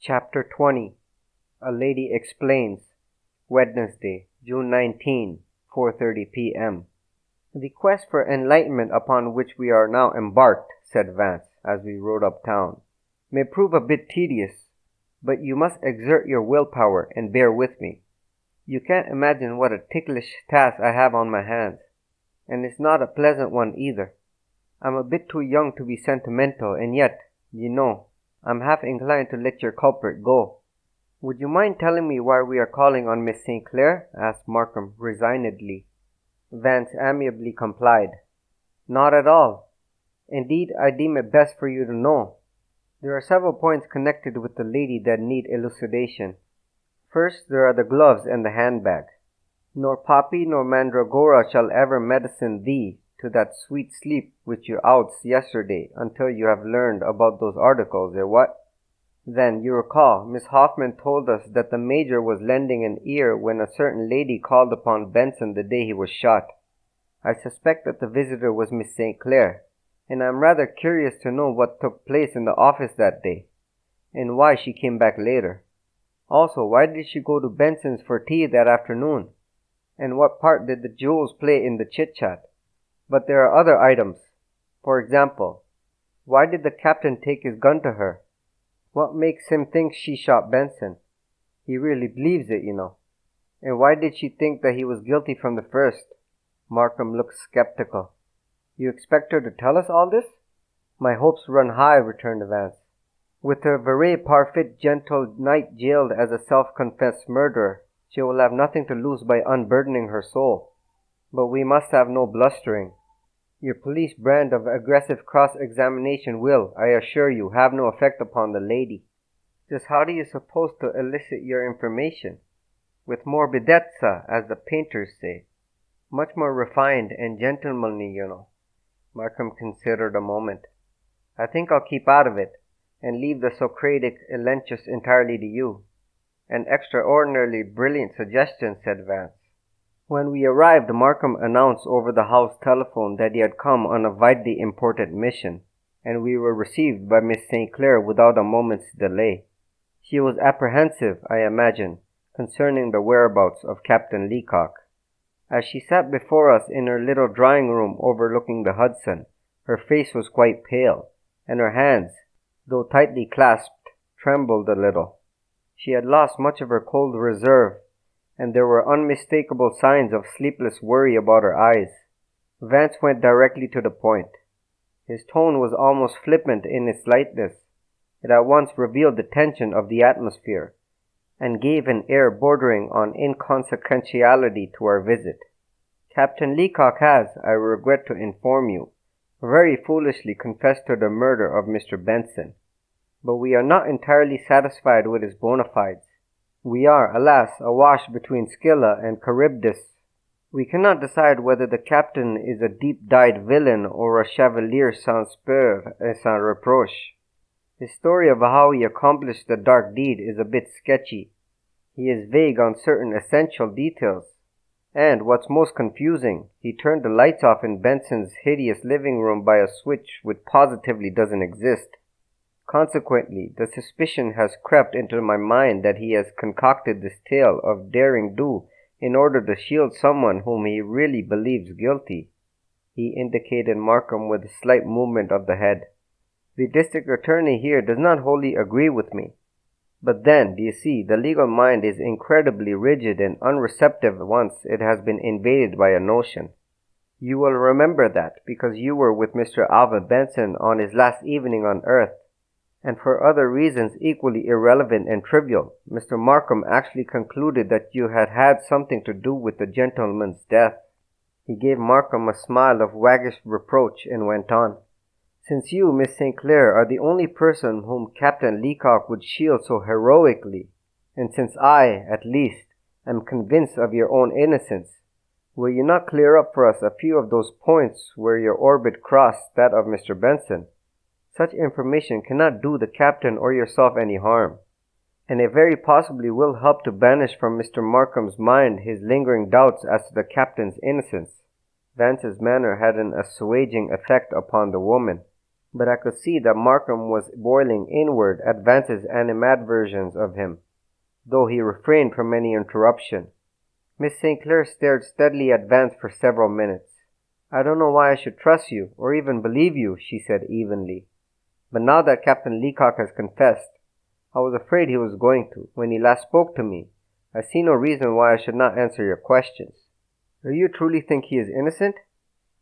Chapter 20 A Lady Explains. Wednesday, June 19, 4:30 p.m. The quest for enlightenment upon which we are now embarked, said Vance, as we rode uptown, may prove a bit tedious, but you must exert your willpower and bear with me. You can't imagine what a ticklish task I have on my hands, and it's not a pleasant one either. I'm a bit too young to be sentimental, and yet, I'm half inclined to let your culprit go. Would you mind telling me why we are calling on Miss St. Clair? Asked Markham resignedly. Vance amiably complied. Not at all. Indeed, I deem it best for you to know. There are several points connected with the lady that need elucidation. First, there are the gloves and the handbag. Nor poppy nor mandragora shall ever medicine thee to that sweet sleep which you outs yesterday until you have learned about those articles, what? Then, you recall, Miss Hoffman told us that the Major was lending an ear when a certain lady called upon Benson the day he was shot. I suspect that the visitor was Miss St. Clair, and I am rather curious to know what took place in the office that day, and why she came back later. Also, why did she go to Benson's for tea that afternoon, and what part did the jewels play in the chit-chat? But there are other items. For example, why did the captain take his gun to her? What makes him think she shot Benson? He really believes it, And why did she think that he was guilty from the first? Markham looked skeptical. You expect her to tell us all this? My hopes run high, returned Vance. With her very parfait gentle knight jailed as a self-confessed murderer, she will have nothing to lose by unburdening her soul. But we must have no blustering. Your police brand of aggressive cross-examination will, I assure you, have no effect upon the lady. Just how do you suppose to elicit your information? With morbidezza, as the painters say. Much more refined and gentlemanly, Markham considered a moment. I think I'll keep out of it, and leave the Socratic Elenchus entirely to you. An extraordinarily brilliant suggestion, said Vance. When we arrived, Markham announced over the house telephone that he had come on a vitally important mission, and we were received by Miss St. Clair without a moment's delay. She was apprehensive, I imagine, concerning the whereabouts of Captain Leacock. As she sat before us in her little drawing-room overlooking the Hudson, her face was quite pale, and her hands, though tightly clasped, trembled a little. She had lost much of her cold reserve, and there were unmistakable signs of sleepless worry about her eyes. Vance went directly to the point. His tone was almost flippant in its lightness. It at once revealed the tension of the atmosphere, and gave an air bordering on inconsequentiality to our visit. Captain Leacock has, I regret to inform you, very foolishly confessed to the murder of Mr. Benson. But we are not entirely satisfied with his bona fides. We are, alas, awash between Scylla and Charybdis. We cannot decide whether the captain is a deep-dyed villain or a chevalier sans peur et sans reproche. His story of how he accomplished the dark deed is a bit sketchy. He is vague on certain essential details. And, what's most confusing, he turned the lights off in Benson's hideous living room by a switch which positively doesn't exist. Consequently, the suspicion has crept into my mind that he has concocted this tale of derring-do in order to shield someone whom he really believes guilty. He indicated Markham with a slight movement of the head. The district attorney here does not wholly agree with me. But then, do you see, the legal mind is incredibly rigid and unreceptive once it has been invaded by a notion. You will remember that because you were with Mr. Alvin Benson on his last evening on earth. And for other reasons equally irrelevant and trivial, Mr. Markham actually concluded that you had had something to do with the gentleman's death. He gave Markham a smile of waggish reproach and went on. Since you, Miss St. Clair, are the only person whom Captain Leacock would shield so heroically, and since I, at least, am convinced of your own innocence, will you not clear up for us a few of those points where your orbit crossed that of Mr. Benson? Such information cannot do the captain or yourself any harm, and it very possibly will help to banish from Mr. Markham's mind his lingering doubts as to the captain's innocence. Vance's manner had an assuaging effect upon the woman. but I could see that Markham was boiling inward at Vance's animadversions of him, though he refrained from any interruption. Miss St. Clair stared steadily at Vance for several minutes. "I don't know why I should trust you, or even believe you," she said evenly. "But now that Captain Leacock has confessed, I was afraid he was going to, when he last spoke to me. I see no reason why I should not answer your questions." "Do you truly think he is innocent?"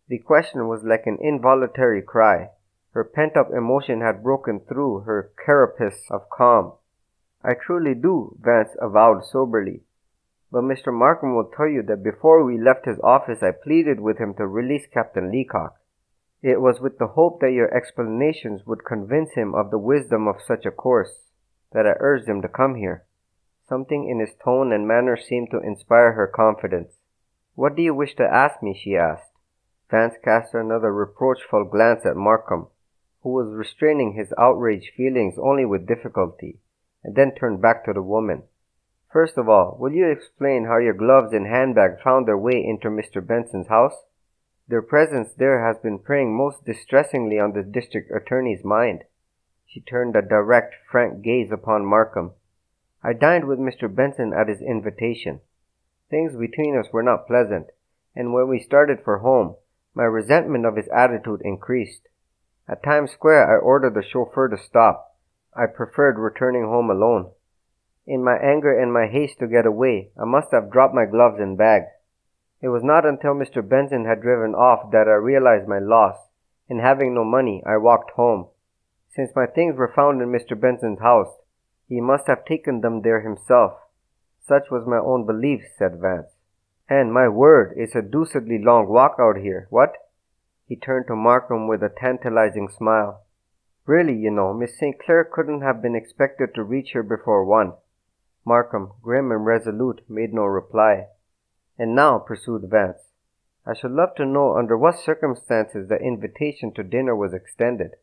The question was like an involuntary cry. Her pent-up emotion had broken through her carapace of calm. "I truly do," Vance avowed soberly. "But Mr. Markham will tell you that before we left his office I pleaded with him to release Captain Leacock. It was with the hope that your explanations would convince him of the wisdom of such a course that I urged him to come here." Something in his tone and manner seemed to inspire her confidence. "What do you wish to ask me?" she asked. Vance cast another reproachful glance at Markham, who was restraining his outraged feelings only with difficulty, and then turned back to the woman. "First of all, will you explain how your gloves and handbag found their way into Mr. Benson's house? Their presence there has been preying most distressingly on the district attorney's mind." She turned a direct, frank gaze upon Markham. "I dined with Mr. Benson at his invitation. Things between us were not pleasant, and when we started for home, my resentment of his attitude increased. At Times Square I ordered the chauffeur to stop. I preferred returning home alone. In my anger and my haste to get away, I must have dropped my gloves and bag. It was not until Mr. Benson had driven off that I realized my loss, and having no money, I walked home. Since my things were found in Mr. Benson's house, he must have taken them there himself. Such was my own belief," said Vance. "And, my word, it's a deucedly long walk out here, what?" He turned to Markham with a tantalizing smile. "Really, you know, Miss St. Clair couldn't have been expected to reach here before 1. Markham, grim and resolute, made no reply. "And now," pursued Vance, "I should love to know under what circumstances the invitation to dinner was extended."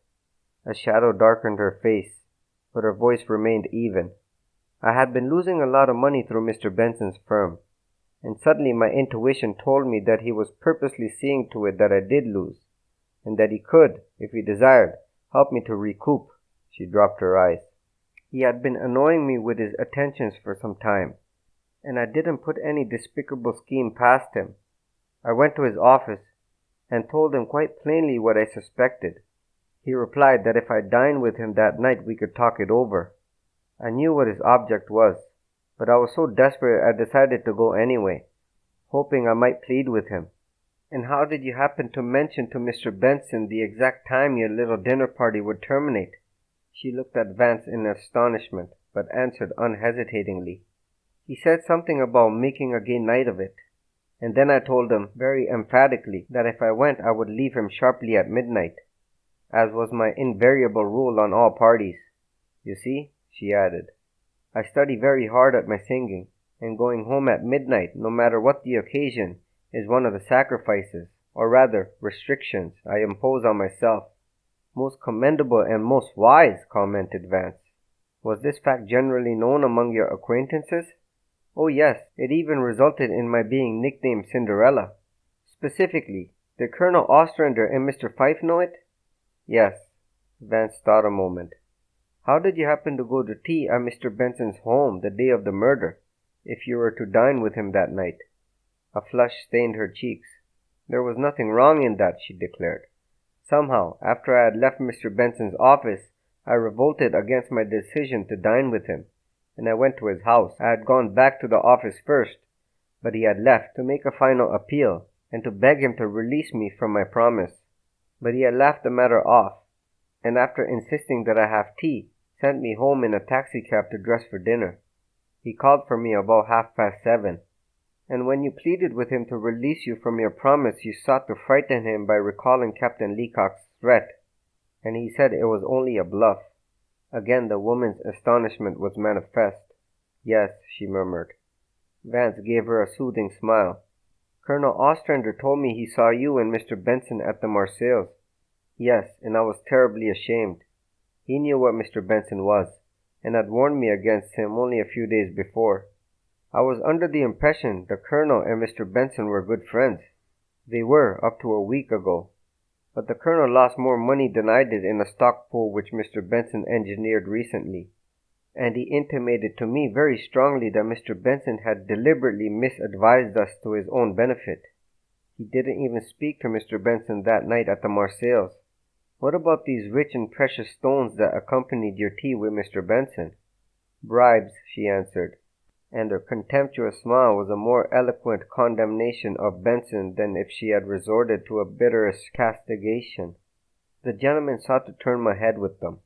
A shadow darkened her face, but her voice remained even. "I had been losing a lot of money through Mr. Benson's firm, and suddenly my intuition told me that he was purposely seeing to it that I did lose, and that he could, if he desired, help me to recoup." She dropped her eyes. "He had been annoying me with his attentions for some time, and I didn't put any despicable scheme past him. I went to his office and told him quite plainly what I suspected. He replied that if I dined with him that night we could talk it over. I knew what his object was, but I was so desperate I decided to go anyway, hoping I might plead with him." "And how did you happen to mention to Mr. Benson the exact time your little dinner party would terminate?" She looked at Vance in astonishment, but answered unhesitatingly. "He said something about making a gay night of it, and then I told him very emphatically that if I went I would leave him sharply at midnight, as was my invariable rule on all parties. You see," she added, "I study very hard at my singing, and going home at midnight, no matter what the occasion, is one of the sacrifices, or rather restrictions, I impose on myself." "Most commendable and most wise," commented Vance. "Was this fact generally known among your acquaintances?" "Oh yes, it even resulted in my being nicknamed Cinderella." "Specifically, did Colonel Ostrander and Mr. Fife know it?" "Yes." Vance thought a moment. "How did you happen to go to tea at Mr. Benson's home the day of the murder, if you were to dine with him that night?" A flush stained her cheeks. "There was nothing wrong in that," she declared. "Somehow, after I had left Mr. Benson's office, I revolted against my decision to dine with him, and I went to his house. I had gone back to the office first, but he had left to make a final appeal and to beg him to release me from my promise. But he had laughed the matter off, and after insisting that I have tea, sent me home in a taxicab to dress for dinner. He called for me about 7:30. And when you pleaded with him to release you from your promise, you sought to frighten him by recalling Captain Leacock's threat, and he said it was only a bluff." Again the woman's astonishment was manifest. "Yes," she murmured. Vance gave her a soothing smile. "Colonel Ostrander told me he saw you and Mr. Benson at the Marseilles." "Yes, and I was terribly ashamed. He knew what Mr. Benson was, and had warned me against him only a few days before. I was under the impression the Colonel and Mr. Benson were good friends." "They were, up to a week ago." but the Colonel lost more money than I did in a stock pool which Mr. Benson engineered recently, and he intimated to me very strongly that Mr. Benson had deliberately misadvised us to his own benefit. He didn't even speak to Mr. Benson that night at the Marseilles. What about these rich and precious stones that accompanied your tea with Mr. Benson? Bribes, she answered, and her contemptuous smile was a more eloquent condemnation of Benson than if she had resorted to a bitterest castigation. The gentlemen sought to turn my head with them.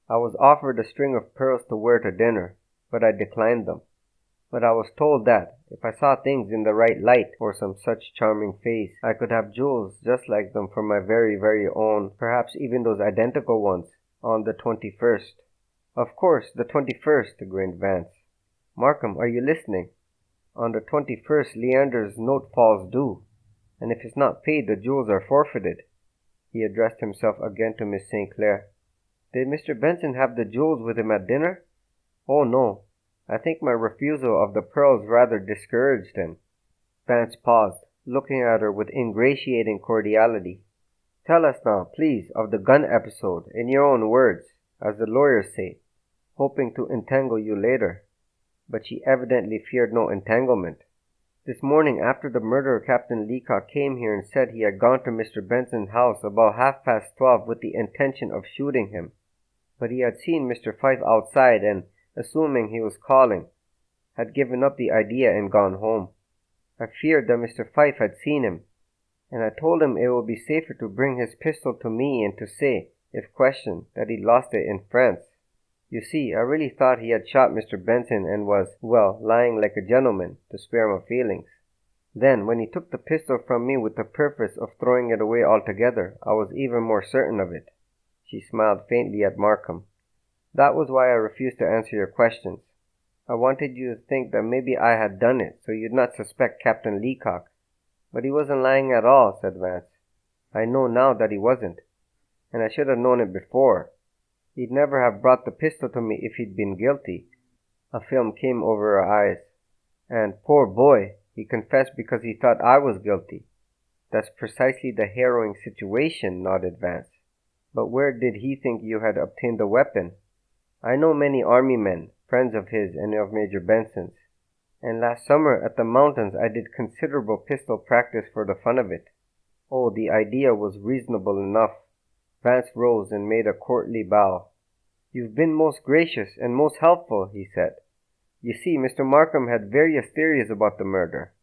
I was offered a string of pearls to wear to dinner, but I declined them. But I was told that, if I saw things in the right light, or some such charming face, I could have jewels just like them for my very, very own, perhaps even those identical ones, on the 21st. Of course, the 21st, grinned Vance. Markham, are you listening? On the 21st, Leander's note falls due, and if it's not paid, the jewels are forfeited. He addressed himself again to Miss St. Clair. Did Mr. Benson have the jewels with him at dinner? Oh, no. I think my refusal of the pearls rather discouraged him. Vance paused, looking at her with ingratiating cordiality. Tell us now, please, of the gun episode, in your own words, as the lawyers say, hoping to entangle you later. But she evidently feared no entanglement. This morning after the murder, Captain Leacock came here and said he had gone to Mr. Benson's house about 12:30 with the intention of shooting him. But he had seen Mr. Fife outside and, assuming he was calling, had given up the idea and gone home. I feared that Mr. Fife had seen him, and I told him it would be safer to bring his pistol to me and to say, if questioned, that he lost it in France. You see, I really thought he had shot Mr. Benson and was, well, lying like a gentleman, to spare my feelings. Then, when he took the pistol from me with the purpose of throwing it away altogether, I was even more certain of it. She smiled faintly at Markham. That was why I refused to answer your questions. I wanted you to think that maybe I had done it, so you'd not suspect Captain Leacock. But he wasn't lying at all, said Vance. I know now that he wasn't, and I should have known it before. He'd never have brought the pistol to me if he'd been guilty. A film came over her eyes. And, poor boy, he confessed because he thought I was guilty. That's precisely the harrowing situation, nodded Vance. But where did he think you had obtained the weapon? I know many army men, friends of his and of Major Benson's, and last summer at the mountains I did considerable pistol practice for the fun of it. Oh, the idea was reasonable enough. Vance rose and made a courtly bow. You've been most gracious and most helpful, he said. You see, Mr. Markham had various theories about the murder.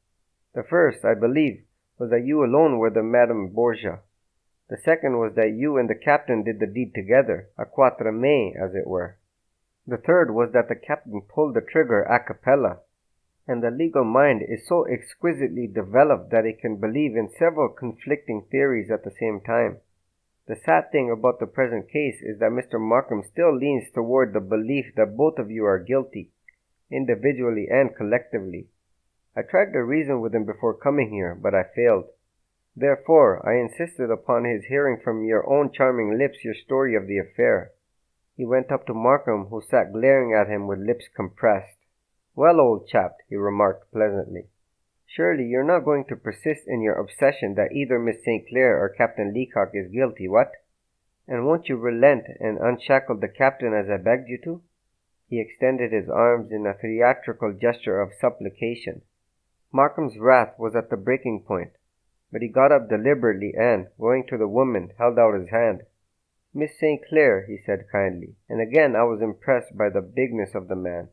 The first, I believe, was that you alone were the Madame Borgia. The second was that you and the captain did the deed together, a quatre mains, as it were. The third was that the captain pulled the trigger a cappella. And the legal mind is so exquisitely developed that it can believe in several conflicting theories at the same time. The sad thing about the present case is that Mr. Markham still leans toward the belief that both of you are guilty, individually and collectively. I tried to reason with him before coming here, but I failed. Therefore, I insisted upon his hearing from your own charming lips your story of the affair. He went up to Markham, who sat glaring at him with lips compressed. Well, old chap, he remarked pleasantly, surely you're not going to persist in your obsession that either Miss St. Clair or Captain Leacock is guilty, what? And won't you relent and unshackle the captain as I begged you to? He extended his arms in a theatrical gesture of supplication. Markham's wrath was at the breaking point, but he got up deliberately and, going to the woman, held out his hand. Miss St. Clair, he said kindly, and again I was impressed by the bigness of the man.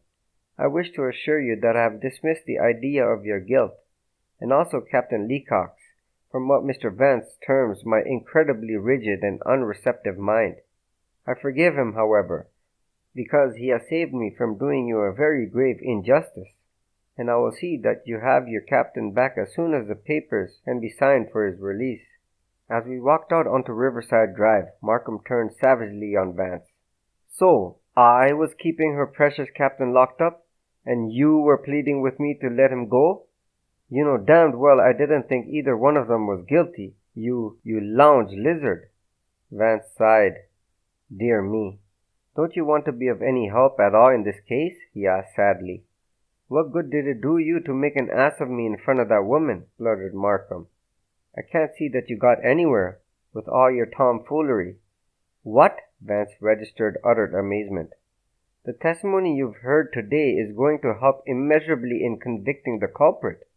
I wish to assure you that I have dismissed the idea of your guilt, and also Captain Leacock's, from what Mr. Vance terms my incredibly rigid and unreceptive mind. I forgive him, however, because he has saved me from doing you a very grave injustice, and I will see that you have your captain back as soon as the papers can be signed for his release. As we walked out onto Riverside Drive, Markham turned savagely on Vance. So, I was keeping her precious captain locked up, and you were pleading with me to let him go? You know damned well I didn't think either one of them was guilty, you lounge lizard. Vance sighed. Dear me. Don't you want to be of any help at all in this case? He asked sadly. What good did it do you to make an ass of me in front of that woman? Blurted Markham. I can't see that you got anywhere. with all your tomfoolery." "What?" Vance registered utter amazement. "The testimony you've heard today is going to help immeasurably in convicting the culprit.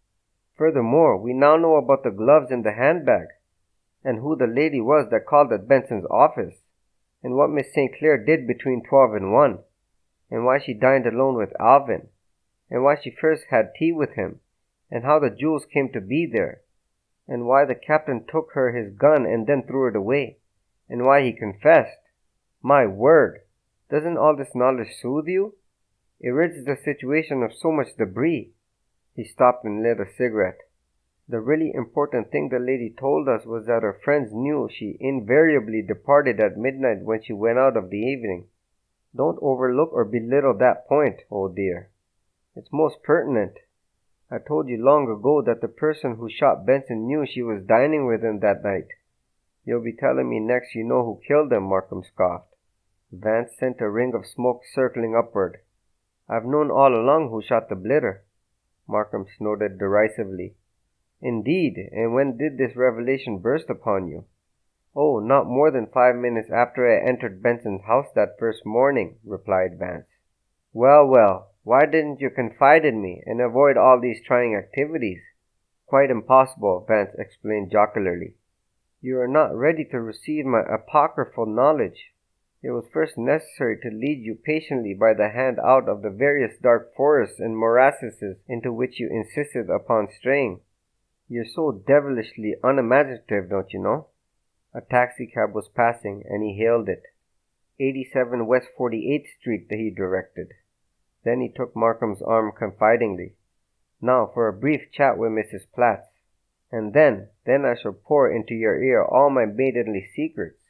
Furthermore, we now know about the gloves in the handbag, and who the lady was that called at Benson's office, and what Miss St. Clair did between 12 and 1, and why she dined alone with Alvin, and why she first had tea with him, and how the jewels came to be there, and why the captain took her his gun and then threw it away, and why he confessed. My word! Doesn't all this knowledge soothe you? It rids the situation of so much debris." He stopped and lit a cigarette. "The really important thing the lady told us was that her friends knew she invariably departed at midnight when she went out of the evening. Don't overlook or belittle that point, oh dear. It's most pertinent. I told you long ago that the person who shot Benson knew she was dining with him that night." "You'll be telling me next you know who killed him," Markham scoffed. Vance sent a ring of smoke circling upward. "I've known all along who shot the blitter," Markham snorted derisively. "Indeed, and when did this revelation burst upon you?" "Oh, not more than 5 minutes after I entered Benson's house that first morning," replied Vance. "Well, well, why didn't you confide in me and avoid all these trying activities?" "Quite impossible," Vance explained jocularly. "You are not ready to receive my apocryphal knowledge. It was first necessary to lead you patiently by the hand out of the various dark forests and morasses into which you insisted upon straying. You're so devilishly unimaginative, don't you know?" A taxicab was passing, and he hailed it. 87 West 48th Street, he directed. Then he took Markham's arm confidingly. "Now for a brief chat with Mrs. Platts, and then I shall pour into your ear all my maidenly secrets."